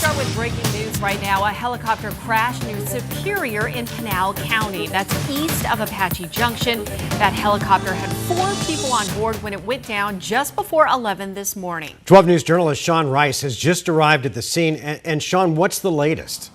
start with breaking news right now. A helicopter crashed near Superior in Pinal County. That's east of Apache Junction. That helicopter had 4 people on board when it went down just before 11 this morning. 12 News journalist Sean Rice has just arrived at the scene. And Sean, what's the latest?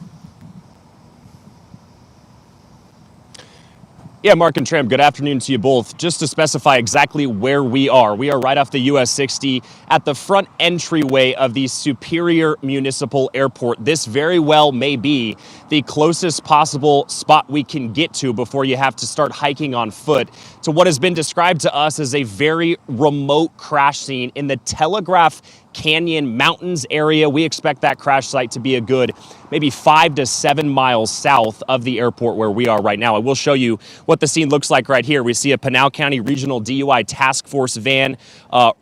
Yeah, Mark and Tram, good afternoon to you both. Just to specify exactly where we are right off the US 60 at the front entryway of the Superior Municipal Airport. This very well may be the closest possible spot we can get to before you have to start hiking on foot to what has been described to us as a very remote crash scene in the Telegraph Canyon Mountains area. We expect that crash site to be a good maybe 5 to 7 miles south of the airport where we are right now. I will show you what the scene looks like right here. We see a Pinal County Regional DUI Task Force van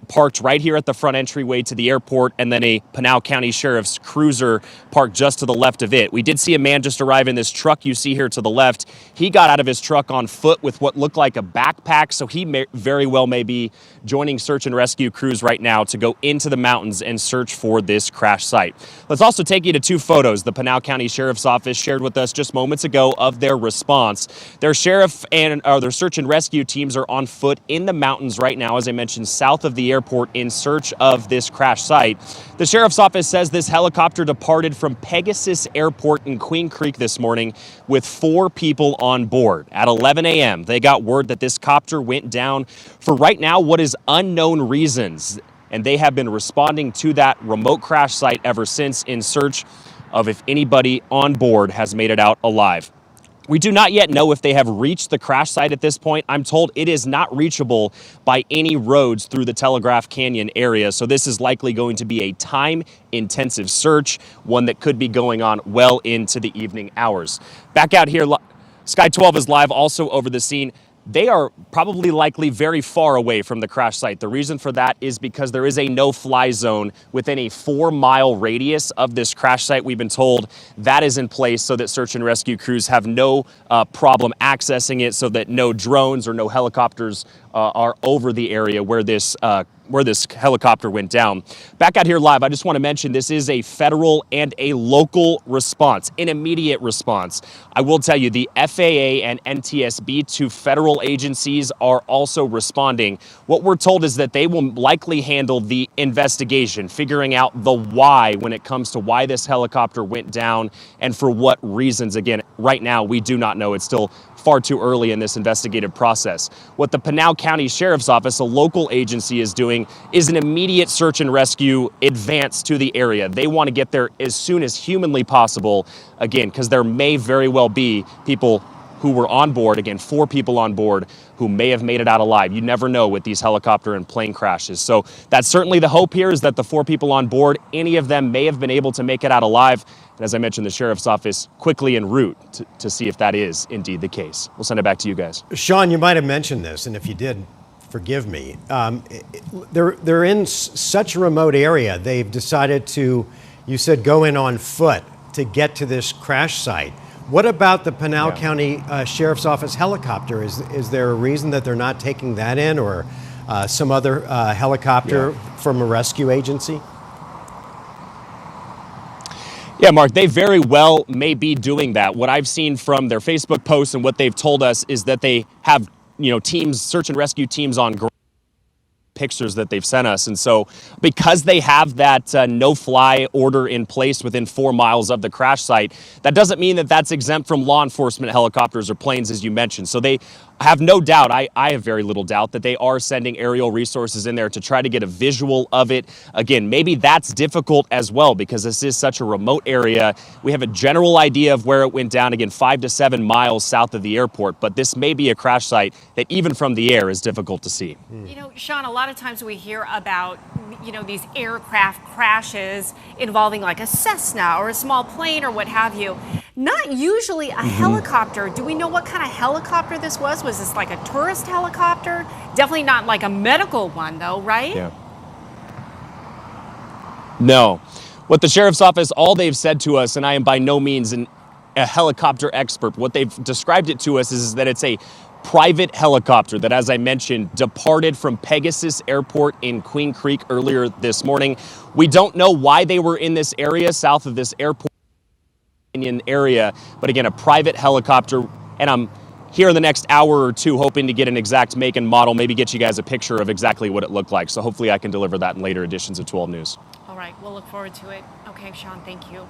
parked right here at the front entryway to the airport, and then a Pinal County Sheriff's Cruiser parked just to the left of it. We did see a man just arrive in this truck you see here to the left. He got out of his truck on foot with what looked like a backpack, so he very well may be joining search and rescue crews right now to go into the mountains and search for this crash site. Let's also take you to 2 photos the Pinal County Sheriff's Office shared with us just moments ago of their response. Their sheriff and their search and rescue teams are on foot in the mountains right now, as I mentioned, south of the airport in search of this crash site. The Sheriff's Office says this helicopter departed from Pegasus Airport in Queen Creek this morning with 4 people on board. At 11 a.m., they got word that this copter went down for right now what is unknown reasons, and they have been responding to that remote crash site ever since in search of if anybody on board has made it out alive. We do not yet know if they have reached the crash site at this point. I'm told it is not reachable by any roads through the Telegraph Canyon area, so this is likely going to be a time-intensive search, one that could be going on well into the evening hours. Back out here, Sky 12 is live also over the scene. They are probably likely very far away from the crash site. The reason for that is because there is a no-fly zone within a 4-mile radius of this crash site. We've been told that is in place so that search and rescue crews have no problem accessing it, so that no drones or no helicopters are over the area where this helicopter went down. Back out here live, I just want to mention this is a federal and a local response, an immediate response. I will tell you the FAA and NTSB, 2 federal agencies, are also responding. What we're told is that they will likely handle the investigation, figuring out the why when it comes to why this helicopter went down and for what reasons. Again, right now we do not know. It's still far too early in this investigative process. What the Pinal County Sheriff's Office, a local agency, is doing is an immediate search and rescue advance to the area. They want to get there as soon as humanly possible, again, because there may very well be people who were on board, again, 4 people on board who may have made it out alive. You never know with these helicopter and plane crashes. So that's certainly the hope here, is that the 4 people on board, any of them may have been able to make it out alive. And as I mentioned, the Sheriff's Office quickly en route to see if that is indeed the case. We'll send it back to you guys. Sean, you might have mentioned this, and if you did, forgive me. They're in such a remote area, they've decided to, you said, go in on foot to get to this crash site. What about the Pinal County Sheriff's Office helicopter? Is there a reason that they're not taking that in, or some other helicopter from a rescue agency? Yeah, Mark, they very well may be doing that. What I've seen from their Facebook posts and what they've told us is that they have, teams, search and rescue teams on ground. Pictures that they've sent us. And so because they have that no-fly order in place within 4 miles of the crash site, that doesn't mean that that's exempt from law enforcement helicopters or planes, as you mentioned. So they have no doubt, I have very little doubt, that they are sending aerial resources in there to try to get a visual of it. Again, maybe that's difficult as well because this is such a remote area. We have a general idea of where it went down, again, 5 to 7 miles south of the airport, but this may be a crash site that even from the air is difficult to see. Sean, a lot of times we hear about, these aircraft crashes involving like a Cessna or a small plane or what have you. Not usually a helicopter. Do we know what kind of helicopter this was? Was this like a tourist helicopter? Definitely not like a medical one though, right? Yeah. No. What the Sheriff's Office, all they've said to us, and I am by no means a helicopter expert, what they've described it to us is that it's a private helicopter that, as I mentioned, departed from Pegasus Airport in Queen Creek earlier this morning. We don't know why they were in this area south of this airport area, but again, a private helicopter, and I'm here in the next hour or two hoping to get an exact make and model, maybe get you guys a picture of exactly what it looked like. So hopefully I can deliver that in later editions of 12 News. All right, we'll look forward to it. Okay, Sean, thank you.